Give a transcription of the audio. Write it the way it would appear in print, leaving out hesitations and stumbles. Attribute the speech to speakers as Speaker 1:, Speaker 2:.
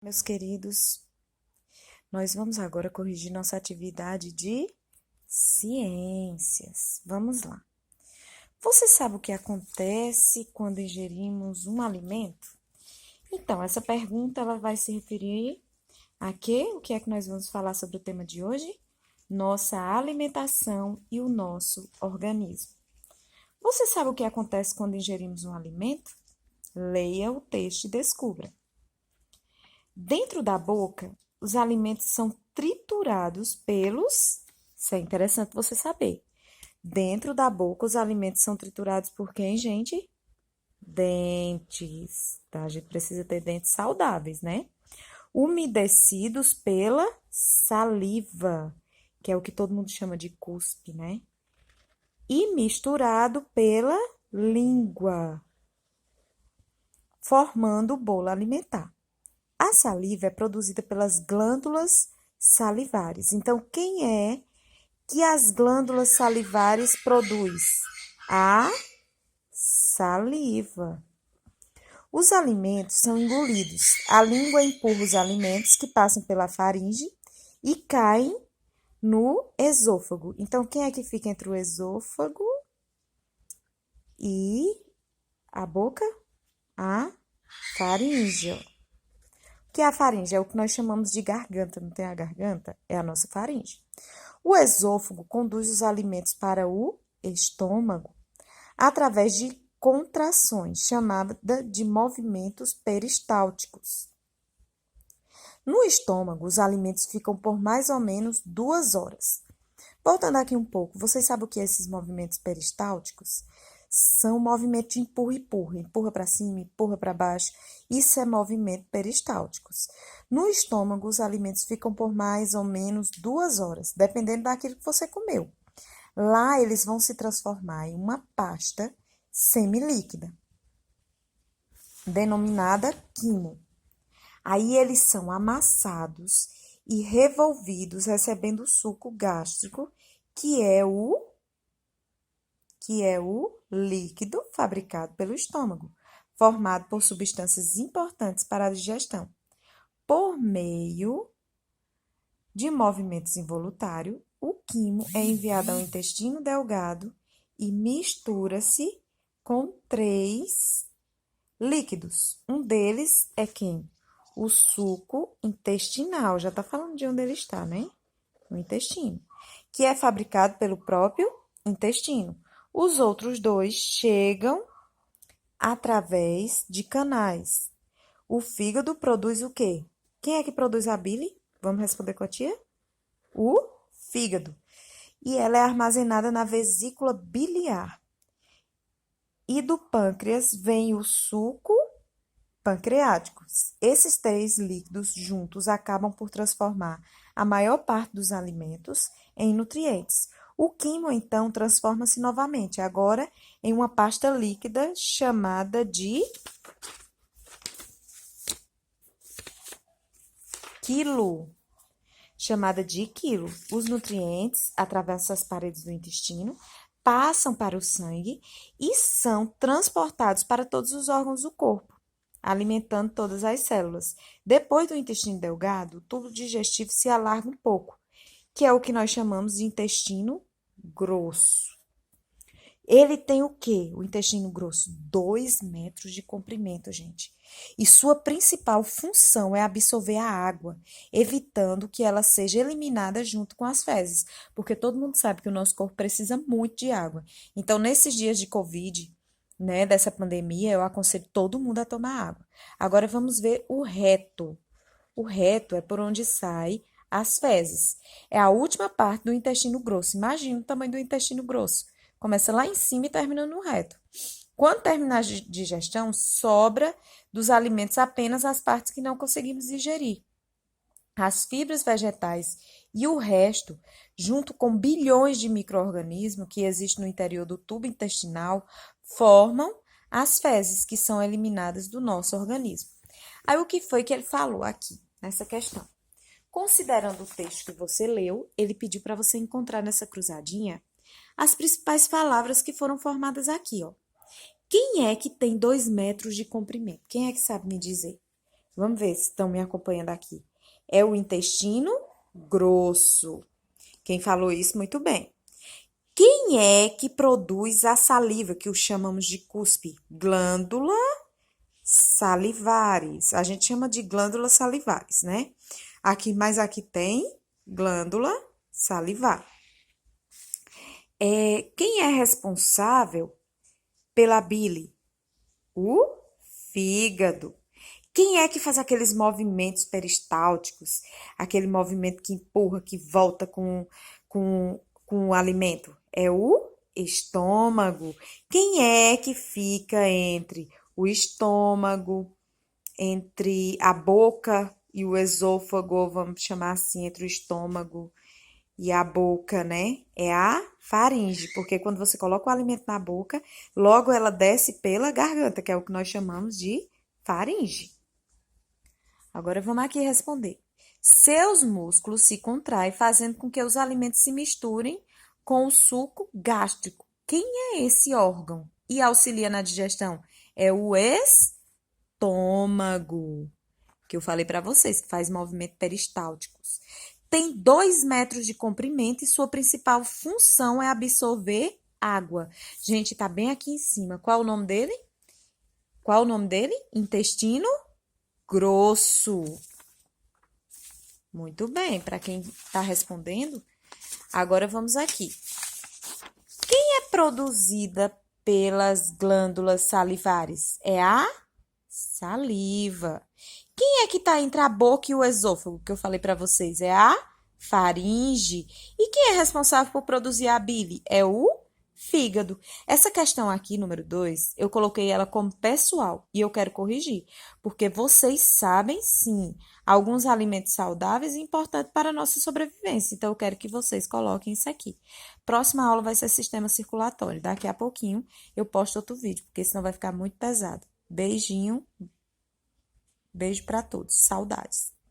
Speaker 1: Meus queridos, nós vamos agora corrigir nossa atividade de ciências. Vamos lá. Você sabe o que acontece quando ingerimos um alimento? Então, essa pergunta ela vai se referir a quê? O que é que nós vamos falar sobre o tema de hoje? Nossa alimentação e o nosso organismo. Você sabe o que acontece quando ingerimos um alimento? Leia o texto e descubra. Dentro da boca, os alimentos são triturados pelos. Isso é interessante você saber. Dentro da boca, os alimentos são triturados por quem, gente? Dentes, tá? A gente precisa ter dentes saudáveis, né? Umedecidos pela saliva, que é o que todo mundo chama de cuspe, né? E misturado pela língua, formando o bolo alimentar. A saliva é produzida pelas glândulas salivares. Então, quem é que as glândulas salivares produz? A saliva. Os alimentos são engolidos. A língua empurra os alimentos que passam pela faringe e caem no esôfago. Então, quem é que fica entre o esôfago e a boca? A faringe. O que é a faringe? É o que nós chamamos de garganta, não tem a garganta? É a nossa faringe. O esôfago conduz os alimentos para o estômago através de contrações, chamada de movimentos peristálticos. No estômago, os alimentos ficam por mais ou menos 2 horas. Voltando aqui um pouco, vocês sabem o que é esses movimentos peristálticos? São movimentos de empurra, empurra para cima, empurra para baixo. Isso é movimento peristálticos. No estômago, os alimentos ficam por mais ou menos 2 horas, dependendo daquilo que você comeu. Lá, eles vão se transformar em uma pasta semilíquida, denominada quimo. Aí, eles são amassados e revolvidos, recebendo o suco gástrico, que é o líquido fabricado pelo estômago, formado por substâncias importantes para a digestão. Por meio de movimentos involuntários, o quimo é enviado ao intestino delgado e mistura-se com 3 líquidos. Um deles é quem? O suco intestinal. Já está falando de onde ele está, né? No intestino. Que é fabricado pelo próprio intestino. Os outros 2 chegam através de canais. O fígado produz o quê? Quem é que produz a bile? Vamos responder com a tia? O fígado. E ela é armazenada na vesícula biliar. E do pâncreas vem o suco pancreático. Esses 3 líquidos juntos acabam por transformar a maior parte dos alimentos em nutrientes. O quimo, então, transforma-se novamente, agora em uma pasta líquida chamada de quilo. Os nutrientes atravessam as paredes do intestino, passam para o sangue e são transportados para todos os órgãos do corpo, alimentando todas as células. Depois do intestino delgado, o tubo digestivo se alarga um pouco, que é o que nós chamamos de intestino grosso. Ele tem o quê? O intestino grosso? 2 metros de comprimento, gente. E sua principal função é absorver a água, evitando que ela seja eliminada junto com as fezes. Porque todo mundo sabe que o nosso corpo precisa muito de água. Então, nesses dias de Covid, né, dessa pandemia, eu aconselho todo mundo a tomar água. Agora, vamos ver o reto. O reto é por onde sai as fezes. É a última parte do intestino grosso. Imagina o tamanho do intestino grosso. Começa lá em cima e termina no reto. Quando terminar a digestão, sobra dos alimentos apenas as partes que não conseguimos digerir. As fibras vegetais e o resto, junto com bilhões de micro-organismos que existem no interior do tubo intestinal, formam as fezes que são eliminadas do nosso organismo. Aí, o que foi que ele falou aqui nessa questão? Considerando o texto que você leu, ele pediu para você encontrar nessa cruzadinha as principais palavras que foram formadas aqui, ó. Quem é que tem 2 metros de comprimento? Quem é que sabe me dizer? Vamos ver se estão me acompanhando aqui. É o intestino grosso. Quem falou isso, muito bem. Quem é que produz a saliva, que o chamamos de cuspe? Glândula salivares. A gente chama de glândulas salivares, né? Mas aqui tem glândula salivar. Quem é responsável pela bile? O fígado. Quem é que faz aqueles movimentos peristálticos? Aquele movimento que empurra, que volta com o alimento? É o estômago. Quem é que fica entre o estômago, entre a boca e o esôfago, vamos chamar assim, entre o estômago e a boca, né? É a faringe, porque quando você coloca o alimento na boca, logo ela desce pela garganta, que é o que nós chamamos de faringe. Agora vamos aqui responder. Seus músculos se contraem, fazendo com que os alimentos se misturem com o suco gástrico. Quem é esse órgão? E auxilia na digestão? É o estômago, que eu falei para vocês, que faz movimentos peristálticos. Tem 2 metros de comprimento e sua principal função é absorver água. Gente, tá bem aqui em cima. Qual o nome dele? Qual o nome dele? Intestino grosso. Muito bem, para quem está respondendo. Agora vamos aqui. Quem é produzida pelas glândulas salivares? É a saliva. Quem é que está entre a boca e o esôfago, que eu falei para vocês? É a faringe. E quem é responsável por produzir a bile? É o fígado. Essa questão aqui, número 2, eu coloquei ela como pessoal e eu quero corrigir, porque vocês sabem sim, alguns alimentos saudáveis e importantes para a nossa sobrevivência. Então, eu quero que vocês coloquem isso aqui. Próxima aula vai ser sistema circulatório. Daqui a pouquinho eu posto outro vídeo, porque senão vai ficar muito pesado. Beijinho, beijo para todos, saudades.